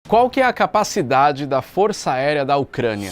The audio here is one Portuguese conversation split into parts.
Qual que é a capacidade da Força Aérea da Ucrânia?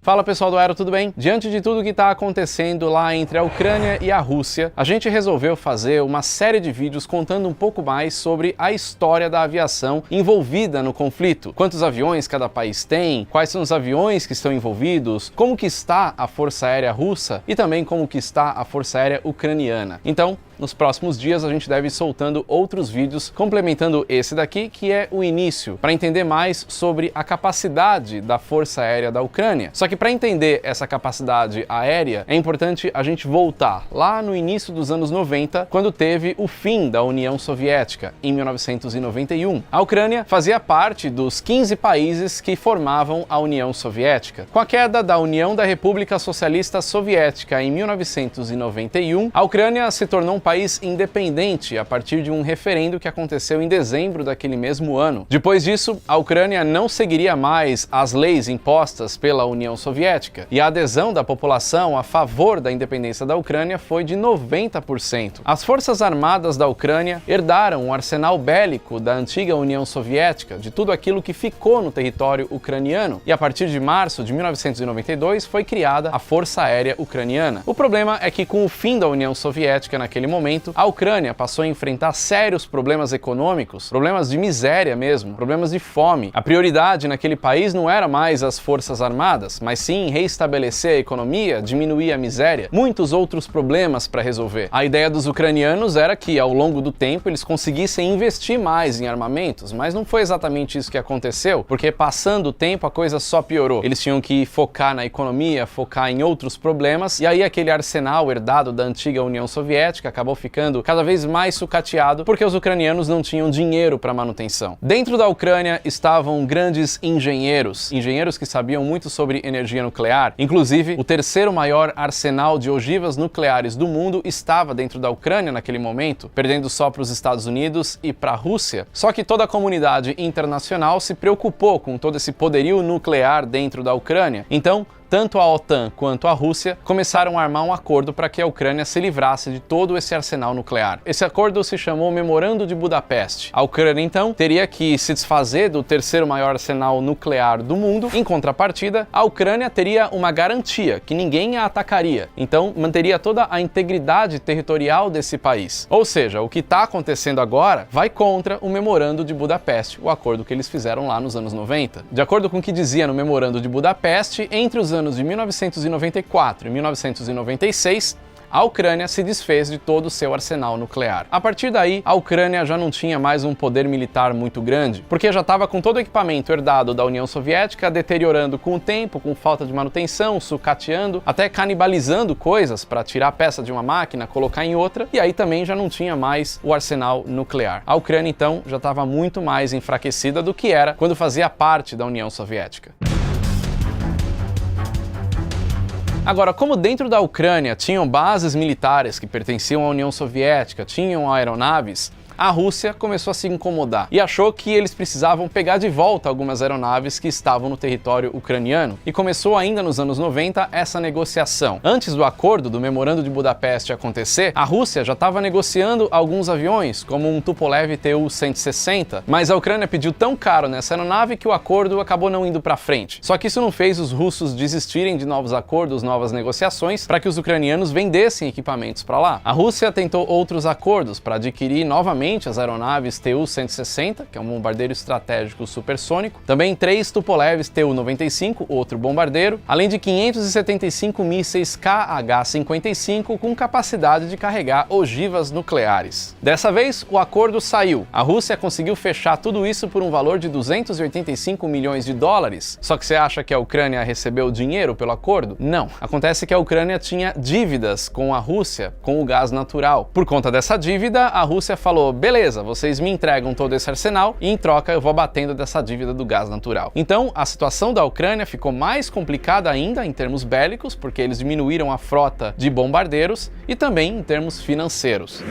Fala pessoal do Aero, tudo bem? Diante de tudo que está acontecendo lá entre a Ucrânia e a Rússia, a gente resolveu fazer uma série de vídeos contando um pouco mais sobre a história da aviação envolvida no conflito. Quantos aviões cada país tem, quais são os aviões que estão envolvidos, como que está a Força Aérea Russa e também como que está a Força Aérea Ucraniana. Então, nos próximos dias a gente deve ir soltando outros vídeos complementando esse daqui, que é o início, para entender mais sobre a capacidade da Força Aérea da Ucrânia. Só que para entender essa capacidade aérea, é importante a gente voltar lá no início dos anos 90, quando teve o fim da União Soviética, em 1991. A Ucrânia fazia parte dos 15 países que formavam a União Soviética. Com a queda da União da República Socialista Soviética em 1991, a Ucrânia se tornou um país independente a partir de um referendo que aconteceu em dezembro daquele mesmo ano. Depois disso, a Ucrânia não seguiria mais as leis impostas pela União Soviética e a adesão da população a favor da independência da Ucrânia foi de 90%. As forças armadas da Ucrânia herdaram o arsenal bélico da antiga União Soviética, de tudo aquilo que ficou no território ucraniano, e a partir de março de 1992 foi criada a Força Aérea Ucraniana. O problema é que com o fim da União Soviética naquele momento, a Ucrânia passou a enfrentar sérios problemas econômicos, problemas de miséria mesmo, problemas de fome. A prioridade naquele país não era mais as forças armadas, mas sim reestabelecer a economia, diminuir a miséria, muitos outros problemas para resolver. A ideia dos ucranianos era que, ao longo do tempo, eles conseguissem investir mais em armamentos, mas não foi exatamente isso que aconteceu, porque passando o tempo a coisa só piorou. Eles tinham que focar na economia, focar em outros problemas, e aí aquele arsenal herdado da antiga União Soviética acabou ficando cada vez mais sucateado porque os ucranianos não tinham dinheiro para manutenção. Dentro da Ucrânia estavam grandes engenheiros que sabiam muito sobre energia nuclear. Inclusive, o terceiro maior arsenal de ogivas nucleares do mundo estava dentro da Ucrânia naquele momento, perdendo só para os Estados Unidos e para a Rússia. Só que toda a comunidade internacional se preocupou com todo esse poderio nuclear dentro da Ucrânia. Então, tanto a OTAN quanto a Rússia começaram a armar um acordo para que a Ucrânia se livrasse de todo esse arsenal nuclear. Esse acordo se chamou Memorando de Budapeste. A Ucrânia, então, teria que se desfazer do terceiro maior arsenal nuclear do mundo. Em contrapartida, a Ucrânia teria uma garantia que ninguém a atacaria. Então, manteria toda a integridade territorial desse país. Ou seja, o que está acontecendo agora vai contra o Memorando de Budapeste, o acordo que eles fizeram lá nos anos 90. De acordo com o que dizia no Memorando de Budapeste, entre os anos de 1994 e 1996, a Ucrânia se desfez de todo o seu arsenal nuclear. A partir daí, a Ucrânia já não tinha mais um poder militar muito grande, porque já estava com todo o equipamento herdado da União Soviética, deteriorando com o tempo, com falta de manutenção, sucateando, até canibalizando coisas para tirar a peça de uma máquina, colocar em outra, e aí também já não tinha mais o arsenal nuclear. A Ucrânia, então, já estava muito mais enfraquecida do que era quando fazia parte da União Soviética. Agora, como dentro da Ucrânia tinham bases militares que pertenciam à União Soviética, tinham aeronaves, a Rússia começou a se incomodar e achou que eles precisavam pegar de volta algumas aeronaves que estavam no território ucraniano. E começou ainda nos anos 90 essa negociação. Antes do acordo do Memorando de Budapeste acontecer, a Rússia já estava negociando alguns aviões, como um Tupolev Tu-160, mas a Ucrânia pediu tão caro nessa aeronave que o acordo acabou não indo para frente. Só que isso não fez os russos desistirem de novos acordos, novas negociações, para que os ucranianos vendessem equipamentos para lá. A Rússia tentou outros acordos para adquirir novamente as aeronaves Tu-160, que é um bombardeiro estratégico supersônico, também 3 Tupolevs Tu-95, outro bombardeiro, além de 575 mísseis Kh-55 com capacidade de carregar ogivas nucleares. Dessa vez, o acordo saiu. A Rússia conseguiu fechar tudo isso por um valor de 285 milhões de dólares. Só que você acha que a Ucrânia recebeu dinheiro pelo acordo? Não. Acontece que a Ucrânia tinha dívidas com a Rússia, com o gás natural. Por conta dessa dívida, a Rússia falou: beleza, vocês me entregam todo esse arsenal e em troca eu vou abatendo dessa dívida do gás natural. Então, a situação da Ucrânia ficou mais complicada ainda em termos bélicos, porque eles diminuíram a frota de bombardeiros, e também em termos financeiros.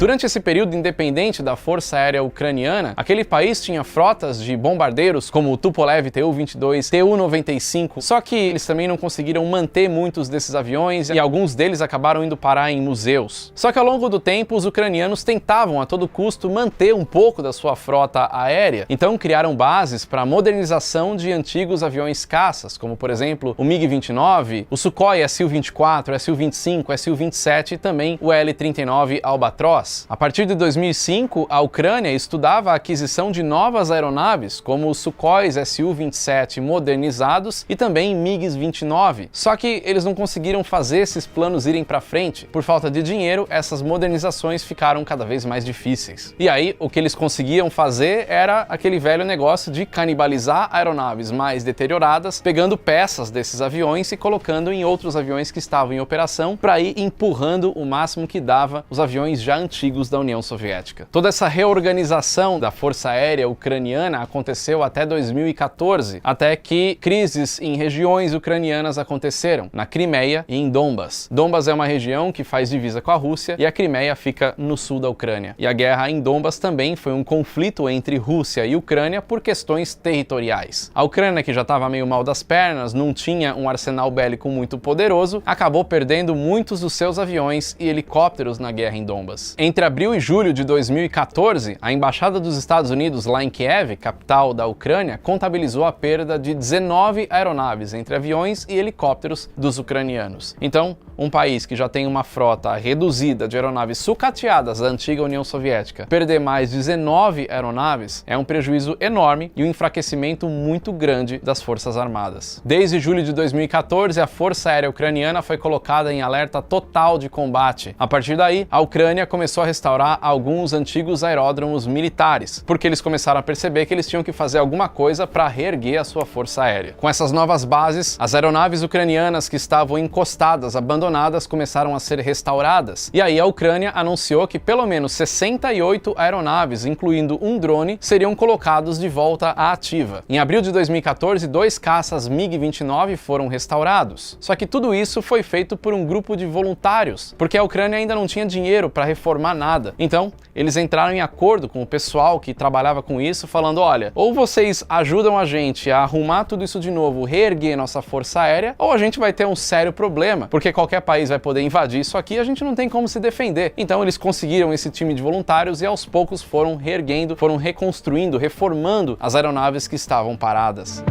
Durante esse período independente da Força Aérea Ucraniana, aquele país tinha frotas de bombardeiros como o Tupolev Tu-22, Tu-95, só que eles também não conseguiram manter muitos desses aviões e alguns deles acabaram indo parar em museus. Só que ao longo do tempo, os ucranianos tentavam a todo custo manter um pouco da sua frota aérea, então criaram bases para a modernização de antigos aviões caças, como por exemplo o MiG-29, o Sukhoi Su-24, Su-25, Su-27 e também o L-39 Albatross. A partir de 2005, a Ucrânia estudava a aquisição de novas aeronaves, como os Sukhois Su-27 modernizados e também MiGs-29. Só que eles não conseguiram fazer esses planos irem para frente. Por falta de dinheiro, essas modernizações ficaram cada vez mais difíceis. E aí, o que eles conseguiam fazer era aquele velho negócio de canibalizar aeronaves mais deterioradas, pegando peças desses aviões e colocando em outros aviões que estavam em operação para ir empurrando o máximo que dava os aviões já antigos da União Soviética. Toda essa reorganização da Força Aérea Ucraniana aconteceu até 2014, até que crises em regiões ucranianas aconteceram, na Crimeia e em Donbas. Donbas é uma região que faz divisa com a Rússia e a Crimeia fica no sul da Ucrânia. E a guerra em Donbas também foi um conflito entre Rússia e Ucrânia por questões territoriais. A Ucrânia, que já estava meio mal das pernas, não tinha um arsenal bélico muito poderoso, acabou perdendo muitos dos seus aviões e helicópteros na guerra em Donbas. Entre abril e julho de 2014, a Embaixada dos Estados Unidos lá em Kiev, capital da Ucrânia, contabilizou a perda de 19 aeronaves entre aviões e helicópteros dos ucranianos. Então, um país que já tem uma frota reduzida de aeronaves sucateadas da antiga União Soviética, perder mais 19 aeronaves é um prejuízo enorme e um enfraquecimento muito grande das Forças Armadas. Desde julho de 2014, a Força Aérea Ucraniana foi colocada em alerta total de combate. A partir daí, a Ucrânia começou a restaurar alguns antigos aeródromos militares, porque eles começaram a perceber que eles tinham que fazer alguma coisa para reerguer a sua força aérea. Com essas novas bases, as aeronaves ucranianas que estavam encostadas, abandonadas, começaram a ser restauradas. E aí a Ucrânia anunciou que pelo menos 68 aeronaves, incluindo um drone, seriam colocados de volta à ativa. Em abril de 2014, 2 caças MiG-29 foram restaurados. Só que tudo isso foi feito por um grupo de voluntários, porque a Ucrânia ainda não tinha dinheiro para reformar nada. Então, eles entraram em acordo com o pessoal que trabalhava com isso, falando: olha, ou vocês ajudam a gente a arrumar tudo isso de novo, reerguer nossa força aérea, ou a gente vai ter um sério problema, porque qualquer país vai poder invadir isso aqui e a gente não tem como se defender. Então eles conseguiram esse time de voluntários e aos poucos foram reerguendo, foram reconstruindo, reformando as aeronaves que estavam paradas.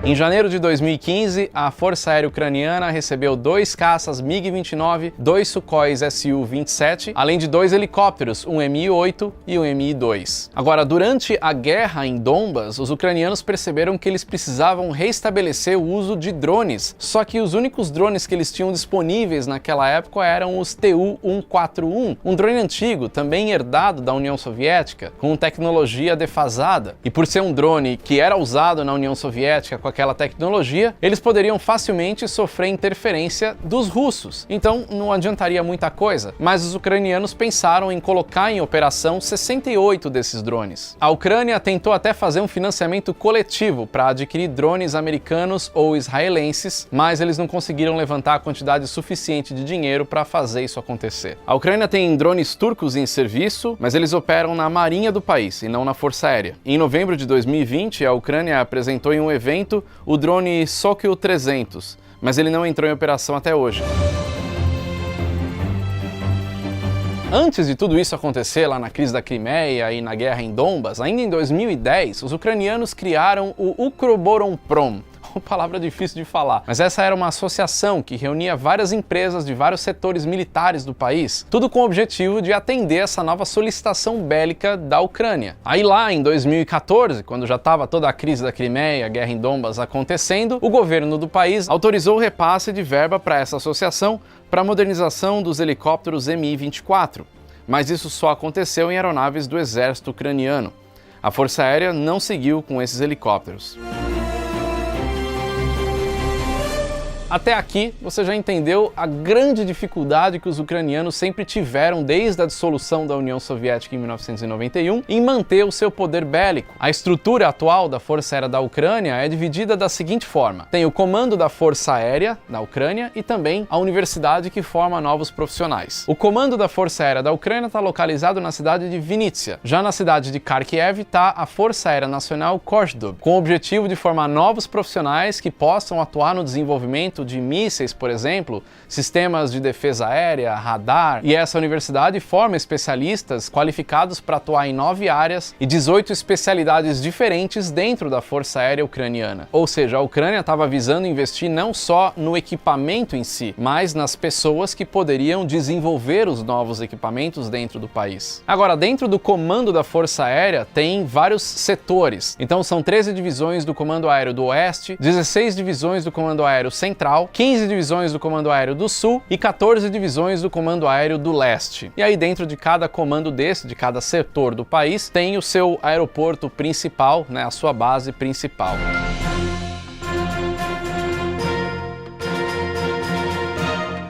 Em janeiro de 2015, a Força Aérea Ucraniana recebeu 2 caças MiG-29, 2 Sukhois Su-27, além de 2 helicópteros, um Mi-8 e um Mi-2. Agora, durante a guerra em Donbas, os ucranianos perceberam que eles precisavam restabelecer o uso de drones, só que os únicos drones que eles tinham disponíveis naquela época eram os Tu-141, um drone antigo, também herdado da União Soviética, com tecnologia defasada. E por ser um drone que era usado na União Soviética com aquela tecnologia, eles poderiam facilmente sofrer interferência dos russos. Então não adiantaria muita coisa, mas os ucranianos pensaram em colocar em operação 68 desses drones. A Ucrânia tentou até fazer um financiamento coletivo para adquirir drones americanos ou israelenses, mas eles não conseguiram levantar a quantidade suficiente de dinheiro para fazer isso acontecer. A Ucrânia tem drones turcos em serviço, mas eles operam na marinha do país e não na Força Aérea. Em novembro de 2020, a Ucrânia apresentou em um evento o drone Sokol 300, mas ele não entrou em operação até hoje. Antes de tudo isso acontecer lá na crise da Crimeia e na guerra em Donbas, ainda em 2010, os ucranianos criaram o Ukroboronprom. Palavra difícil de falar, mas essa era uma associação que reunia várias empresas de vários setores militares do país, tudo com o objetivo de atender essa nova solicitação bélica da Ucrânia. Aí lá em 2014, quando já estava toda a crise da Crimeia, a guerra em Donbas acontecendo, o governo do país autorizou o repasse de verba para essa associação para a modernização dos helicópteros Mi-24, mas isso só aconteceu em aeronaves do exército ucraniano. A Força Aérea não seguiu com esses helicópteros. Até aqui você já entendeu a grande dificuldade que os ucranianos sempre tiveram desde a dissolução da União Soviética em 1991 em manter o seu poder bélico. A estrutura atual da Força Aérea da Ucrânia é dividida da seguinte forma: tem o comando da Força Aérea da Ucrânia e também a universidade que forma novos profissionais. O comando da Força Aérea da Ucrânia está localizado na cidade de Vinnytsia. Já na cidade de Kharkiv está a Força Aérea Nacional Korzdub, com o objetivo de formar novos profissionais que possam atuar no desenvolvimento de mísseis, por exemplo, sistemas de defesa aérea, radar, e essa universidade forma especialistas qualificados para atuar em 9 áreas e 18 especialidades diferentes dentro da Força Aérea Ucraniana. Ou seja, a Ucrânia estava visando investir não só no equipamento em si, mas nas pessoas que poderiam desenvolver os novos equipamentos dentro do país. Agora, dentro do comando da Força Aérea tem vários setores. Então são 13 divisões do Comando Aéreo do Oeste, 16 divisões do Comando Aéreo Central, 15 divisões do Comando Aéreo do Sul e 14 divisões do Comando Aéreo do Leste. E aí dentro de cada comando de cada setor do país, tem o seu aeroporto principal, né, a sua base principal.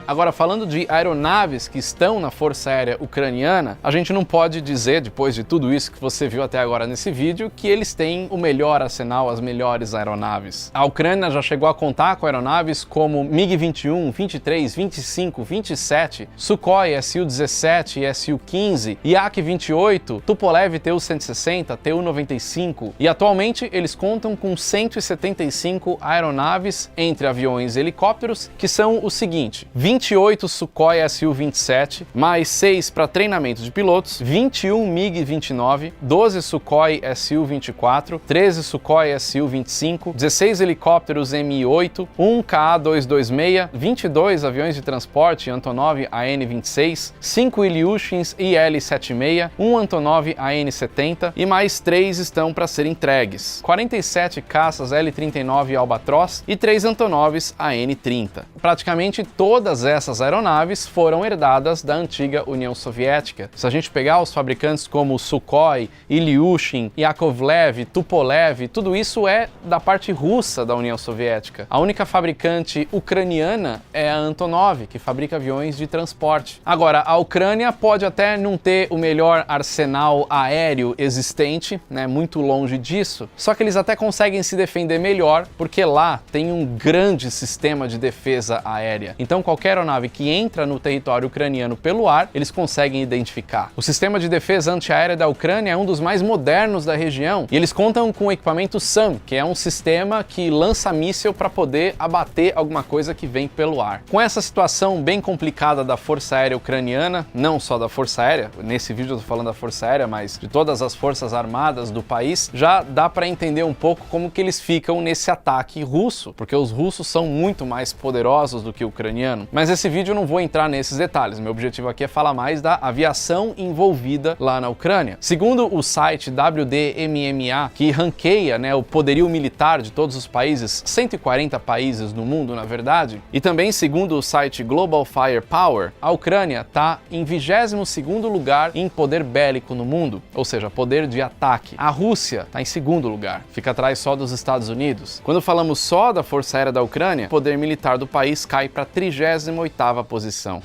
Agora, falando de aeronaves que estão na Força Aérea Ucraniana, a gente não pode dizer, depois de tudo isso que você viu até agora nesse vídeo, que eles têm o melhor arsenal, as melhores aeronaves. A Ucrânia já chegou a contar com aeronaves como MiG-21, 23, 25, 27, Sukhoi Su-17 e Su-15, Yak-28, Tupolev Tu-160, Tu-95, e atualmente eles contam com 175 aeronaves entre aviões e helicópteros, que são o seguinte: 28 Sukhoi Su-27, mais 6 para treinamento de pilotos, 21 MiG-29, 12 Sukhoi Su-24, 13 Sukhoi Su-25, 16 helicópteros Mi-8, 1 Ka-226, 22 aviões de transporte Antonov AN-26, 5 Ilyushins Il-76, 1 Antonov AN-70 e mais 3 estão para serem entregues. 47 caças L-39 Albatross e 3 Antonovs AN-30. Praticamente todas essas aeronaves foram herdadas da antiga União Soviética. Se a gente pegar os fabricantes como Sukhoi, Ilyushin, Yakovlev, Tupolev, tudo isso é da parte russa da União Soviética. A única fabricante ucraniana é a Antonov, que fabrica aviões de transporte. Agora, a Ucrânia pode até não ter o melhor arsenal aéreo existente, né, muito longe disso, só que eles até conseguem se defender melhor, porque lá tem um grande sistema de defesa aérea. Então, qualquer aeronave que entra no território ucraniano pelo ar, eles conseguem identificar. O sistema de defesa antiaérea da Ucrânia é um dos mais modernos da região e eles contam com o equipamento SAM, que é um sistema que lança míssil para poder abater alguma coisa que vem pelo ar. Com essa situação bem complicada da Força Aérea Ucraniana, não só da Força Aérea, nesse vídeo eu tô falando da Força Aérea, mas de todas as forças armadas do país, já dá para entender um pouco como que eles ficam nesse ataque russo, porque os russos são muito mais poderosos do que o ucraniano. Mas esse vídeo eu não vou entrar nesses detalhes, meu objetivo aqui é falar mais da aviação envolvida lá na Ucrânia. Segundo o site WDMMA, que ranqueia, né, o poderio militar de todos os países, 140 países no mundo, na verdade, e também segundo o site Global Firepower, a Ucrânia está em 22º lugar em poder bélico no mundo, ou seja, poder de ataque. A Rússia está em 2º lugar, fica atrás só dos Estados Unidos. Quando falamos só da Força Aérea da Ucrânia, o poder militar do país cai para a 38ª posição.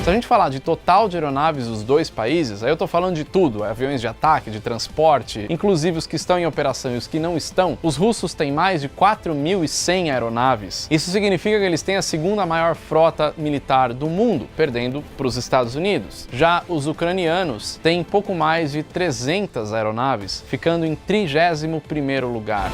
Se a gente falar de total de aeronaves dos dois países, aí eu tô falando de tudo, aviões de ataque, de transporte, inclusive os que estão em operação e os que não estão, os russos têm mais de 4.100 aeronaves. Isso significa que eles têm a segunda maior frota militar do mundo, perdendo para os Estados Unidos. Já os ucranianos têm pouco mais de 300 aeronaves, ficando em 31º lugar.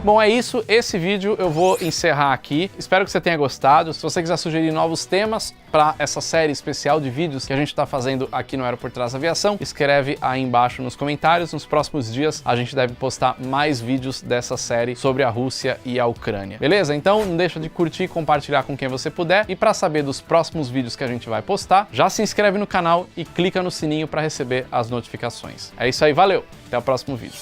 Bom, é isso. Esse vídeo eu vou encerrar aqui. Espero que você tenha gostado. Se você quiser sugerir novos temas para essa série especial de vídeos que a gente está fazendo aqui no Aero por Trás da Aviação, escreve aí embaixo nos comentários. Nos próximos dias a gente deve postar mais vídeos dessa série sobre a Rússia e a Ucrânia. Beleza? Então não deixa de curtir e compartilhar com quem você puder. E para saber dos próximos vídeos que a gente vai postar, já se inscreve no canal e clica no sininho para receber as notificações. É isso aí, valeu! Até o próximo vídeo.